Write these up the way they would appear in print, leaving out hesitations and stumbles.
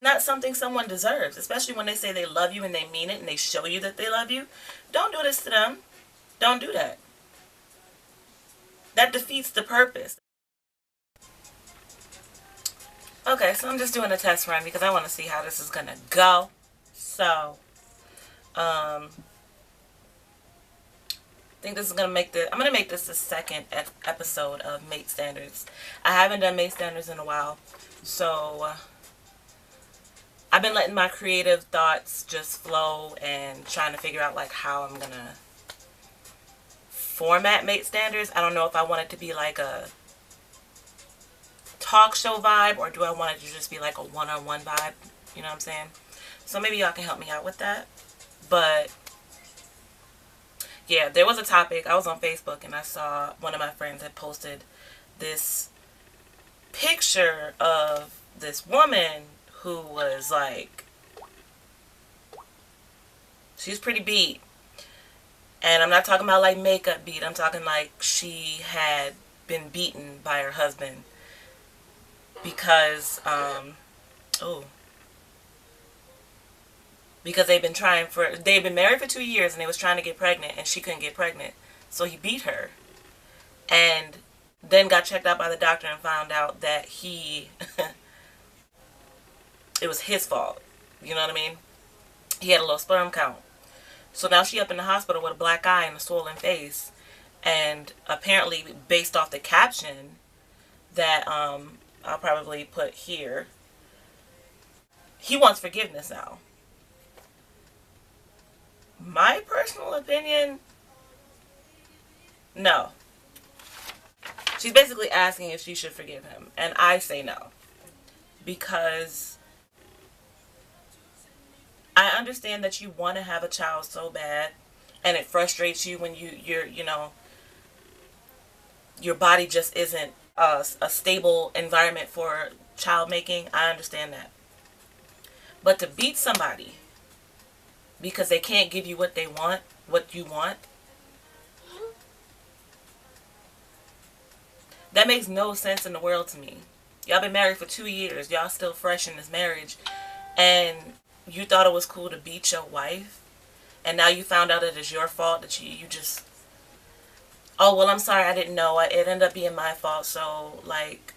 Not something someone deserves, especially when they say they love you and they mean it and they show you that they love you. Don't do this to them. Don't do that. That defeats the purpose. Okay, so I'm just doing a test run because I want to see how this is going to go. So, I think this is going to make I'm going to make this the second episode of Mate Standards. I haven't done Mate Standards in a while. So, I've been letting my creative thoughts just flow and trying to figure out like how I'm going to format Mate Standards. I don't know if I want it to be like a talk show vibe or do I want it to just be like a one-on-one vibe. You know what I'm saying? So maybe y'all can help me out with that. But yeah, there was a topic. I was on Facebook and I saw one of my friends had posted this picture of this woman who was like, she's pretty beat. And I'm not talking about like makeup beat. I'm talking like she had been beaten by her husband because because they've been married for 2 years and they was trying to get pregnant and she couldn't get pregnant, so he beat her and then got checked out by the doctor and found out that it was his fault. You know what I mean? He had a low sperm count, so now she up in the hospital with a black eye and a swollen face, and apparently based off the caption that I'll probably put here, he wants forgiveness now. My personal opinion, no. She's basically asking if she should forgive him, and I say no. Because I understand that you want to have a child so bad, and it frustrates you when your body just isn't a stable environment for child making. I understand that. But to beat somebody because they can't give you what you want, that makes no sense in the world to me. Y'all been married for 2 years. Y'all still fresh in this marriage. And you thought it was cool to beat your wife. And now you found out that it's your fault, that you just, oh, well, I'm sorry, I didn't know. It ended up being my fault. So, like,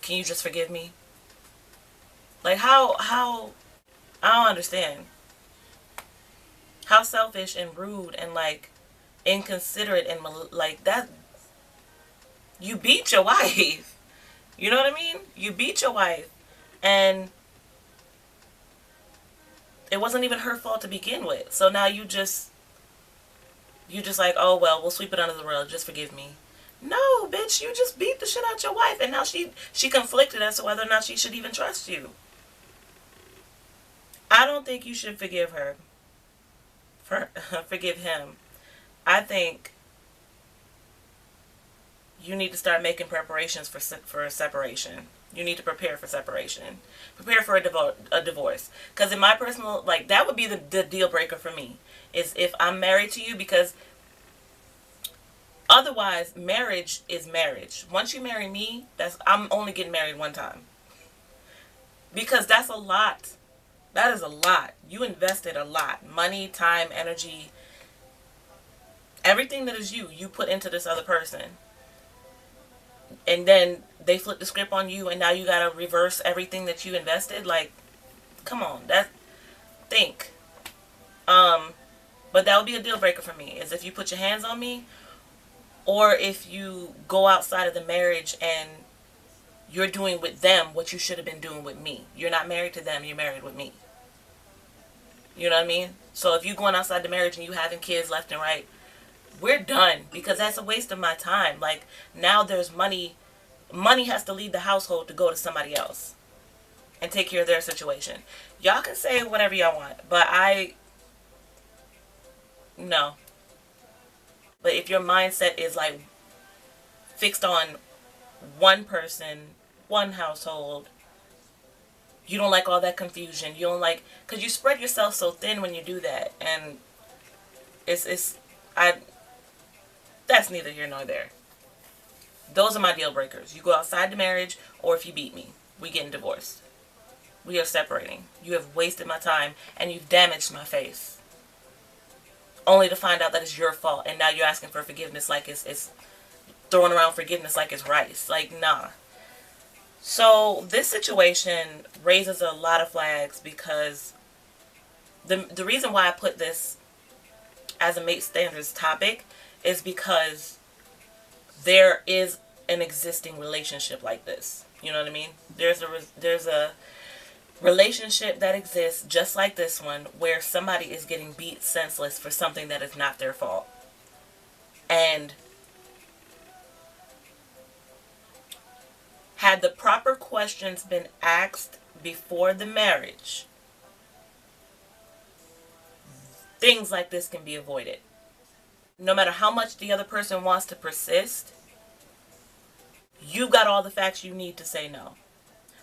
can you just forgive me? Like, how, I don't understand. How selfish and rude and, like, inconsiderate and, like, that, you beat your wife. You know what I mean? You beat your wife. And it wasn't even her fault to begin with. So now you just like, oh, well, we'll sweep it under the rug. Just forgive me. No, bitch, you just beat the shit out your wife. And now she conflicted as to whether or not she should even trust you. I don't think you should forgive her. Forgive him. I think you need to start making preparations for a separation. You need to prepare for separation. Prepare for a divorce. Because in my personal, like, that would be the deal breaker for me. Is if I'm married to you, because otherwise, marriage is marriage. Once you marry me, I'm only getting married one time. Because that's a lot. That is a lot. You invested a lot. Money, time, energy. Everything that is you put into this other person. And then they flip the script on you and now you gotta reverse everything that you invested. Like, come on. Think. But that would be a deal breaker for me, is if you put your hands on me, or if you go outside of the marriage and you're doing with them what you should have been doing with me. You're not married to them, you're married with me. You know what I mean? So if you're going outside the marriage and you having kids left and right, we're done, because that's a waste of my time. Like, now there's money has to leave the household to go to somebody else and take care of their situation. Y'all can say whatever y'all want, but no. But if your mindset is like fixed on one person, one household, you don't like all that confusion. You don't like, because you spread yourself so thin when you do that, and that's neither here nor there. Those are my deal breakers. You go outside the marriage, or if you beat me, we getting divorced. We are separating. You have wasted my time and you've damaged my face. Only to find out that it's your fault, and now you're asking for forgiveness like it's throwing around forgiveness like it's rice. Like, nah. So this situation raises a lot of flags because the reason why I put this as a mate standards topic is because there is an existing relationship like this. You know what I mean? There's a relationship that exists just like this one, where somebody is getting beat senseless for something that is not their fault. And had the proper questions been asked before the marriage, things like this can be avoided. No matter how much the other person wants to persist, you've got all the facts you need to say no.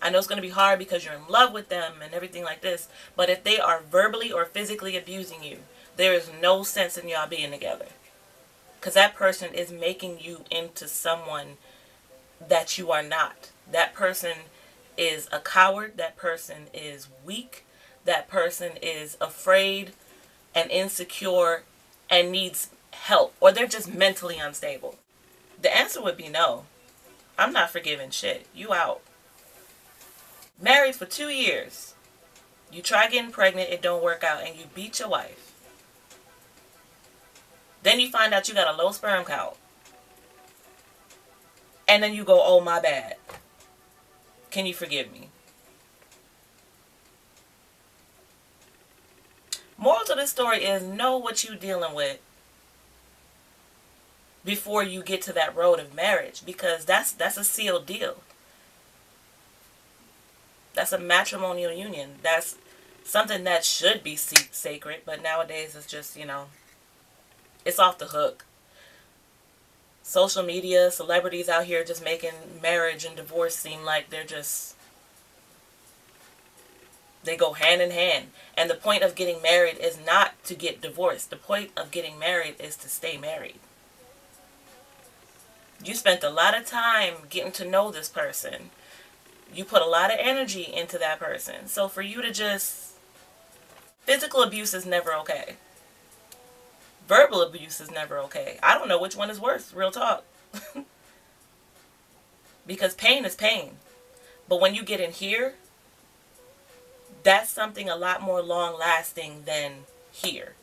I know it's going to be hard because you're in love with them and everything like this, but if they are verbally or physically abusing you, there is no sense in y'all being together. Because that person is making you into someone that you are not. That person is a coward. That person is weak. That person is afraid and insecure and needs help. Or they're just mentally unstable. The answer would be no. I'm not forgiving shit. You out. Married for 2 years. You try getting pregnant, it don't work out, and you beat your wife. Then you find out you got a low sperm count. And then you go, oh, my bad. Can you forgive me? Moral to this story is know what you're dealing with before you get to that road of marriage, because that's a sealed deal. That's a matrimonial union. That's something that should be sacred, but nowadays it's just, it's off the hook. Social media, celebrities out here just making marriage and divorce seem like they go hand in hand. And the point of getting married is not to get divorced. The point of getting married is to stay married. You spent a lot of time getting to know this person. You put a lot of energy into that person. So for you to just... Physical abuse is never okay. Verbal abuse is never okay. I don't know which one is worse, real talk. Because pain is pain. But when you get in here, that's something a lot more long lasting than here.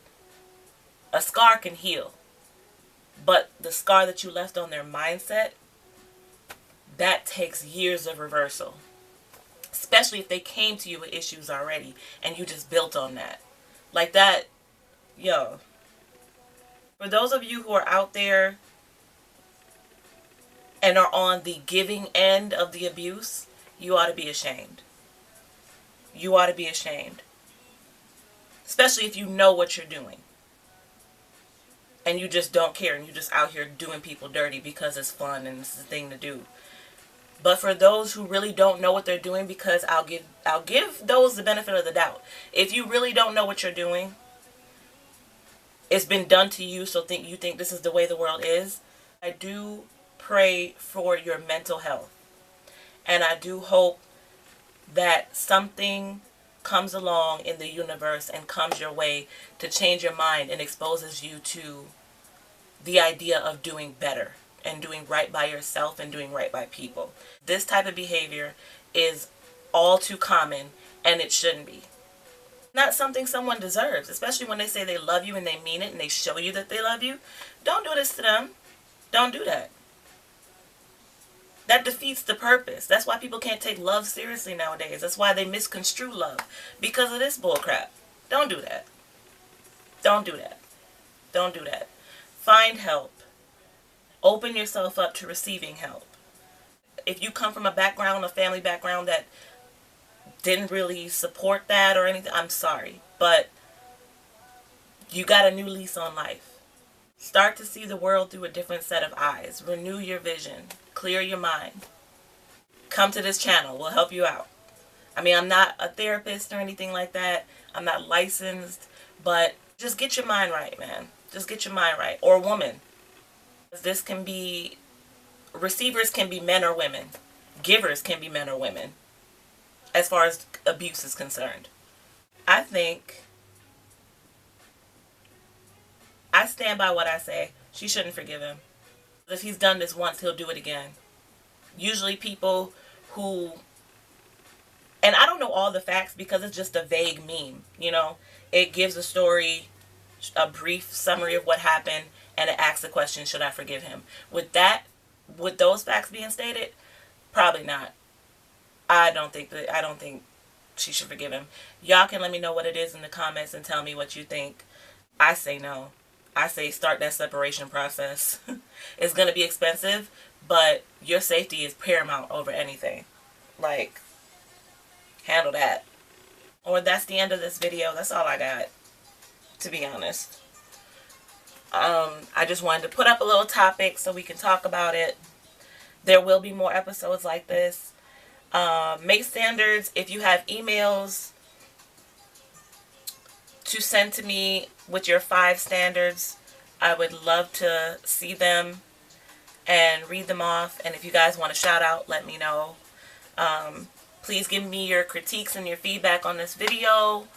A scar can heal. But the scar that you left on their mindset, that takes years of reversal. Especially if they came to you with issues already and you just built on that. Like that, yo. For those of you who are out there and are on the giving end of the abuse, you ought to be ashamed. You ought to be ashamed. Especially if you know what you're doing. And you just don't care and you're just out here doing people dirty because it's fun and it's the thing to do. But for those who really don't know what they're doing, because I'll give those the benefit of the doubt. If you really don't know what you're doing, it's been done to you, so you think this is the way the world is. I do pray for your mental health. And I do hope that something comes along in the universe and comes your way to change your mind and exposes you to the idea of doing better and doing right by yourself and doing right by people. This type of behavior is all too common, and it shouldn't be. Not something someone deserves, especially when they say they love you and they mean it and they show you that they love you. Don't do this to them. Don't do that. That defeats the purpose. That's why people can't take love seriously nowadays. That's why they misconstrue love, because of this bullcrap. Don't do that. Don't do that. Don't do that. Find help. Open yourself up to receiving help. If you come from a family background that didn't really support that or anything, I'm sorry. But you got a new lease on life. Start to see the world through a different set of eyes. Renew your vision. Clear your mind. Come to this channel. We'll help you out. I mean, I'm not a therapist or anything like that. I'm not licensed. But just get your mind right, man. Just get your mind right. Or a woman. This can be... Receivers can be men or women. Givers can be men or women. as far as abuse is concerned. I think, I stand by what I say. She shouldn't forgive him. If he's done this once, he'll do it again. Usually people who, and I don't know all the facts because it's just a vague meme, you know. It gives a story, a brief summary of what happened, and it asks the question, should I forgive him? With that, with those facts being stated, probably not. I don't think she should forgive him. Y'all can let me know what it is in the comments and tell me what you think. I say no. I say start that separation process. It's going to be expensive, but your safety is paramount over anything. Like, handle that. Or that's the end of this video. That's all I got, to be honest. I just wanted to put up a little topic so we can talk about it. There will be more episodes like this. Make standards. If you have emails to send to me with your 5 standards, I would love to see them and read them off. And if you guys want a shout out, let me know. Please give me your critiques and your feedback on this video.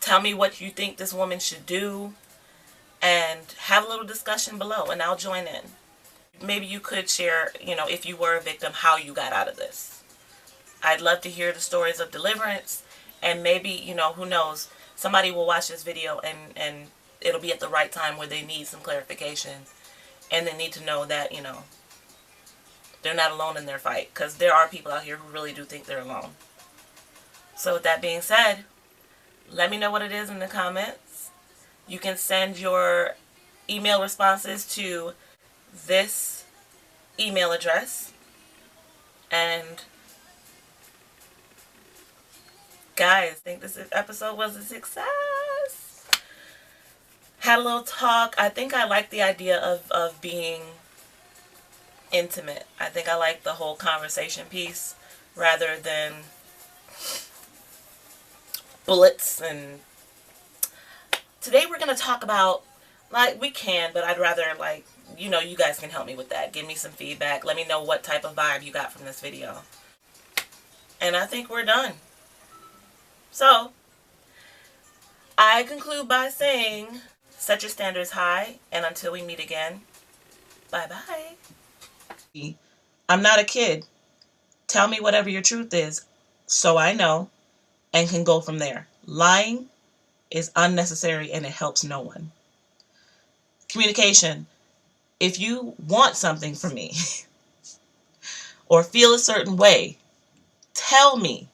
Tell me what you think this woman should do, and have a little discussion below, and I'll join in. Maybe you could share, you know, if you were a victim, how you got out of this. I'd love to hear the stories of deliverance, and maybe, you know, who knows, somebody will watch this video and it'll be at the right time where they need some clarification, and they need to know that, you know, they're not alone in their fight, because there are people out here who really do think they're alone. So with that being said, let me know what it is in the comments. You can send your email responses to this email address. And guys, I think this episode was a success. Had a little talk. I think I like the idea of being intimate. I think I like the whole conversation piece rather than bullets. And today we're going to talk about, like, we can, but I'd rather, like, you know, you guys can help me with that. Give me some feedback. Let me know what type of vibe you got from this video. And I think we're done. So, I conclude by saying, set your standards high, and until we meet again, bye-bye. I'm not a kid. Tell me whatever your truth is, so I know, and can go from there. Lying is unnecessary, and it helps no one. Communication. If you want something from me, or feel a certain way, tell me.